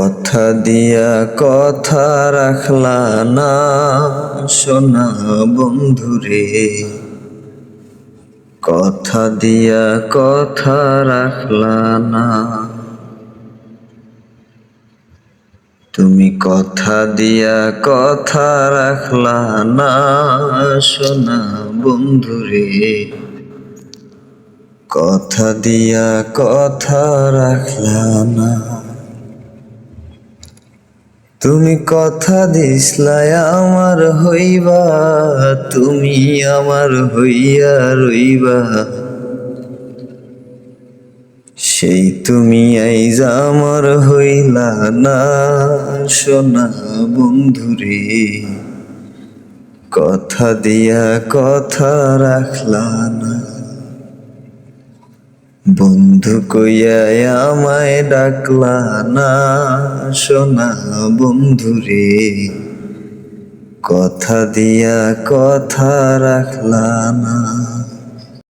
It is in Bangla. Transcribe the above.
কথা দিয়া কথা রাখলা না সোনা বন্ধুরে, কথা দিয়া কথা রাখলা না। তুমি কথা দিয়া কথা রাখলা না সোনা বন্ধুরে, কথা দিয়া কথা রাখলা না। তুমি কথা দিসলাই আমার হইবা, তুমি আমার হইয়া রইবা, সেই তুমি আইজ আমার হইলা না সোনা বন্ধুরে, কথা দিয়া কথা রাখলা না। বন্ধু কইয়া আমায় ডাকলা না সোনা বন্ধুরে, কথা দিয়া কথা রাখলা না।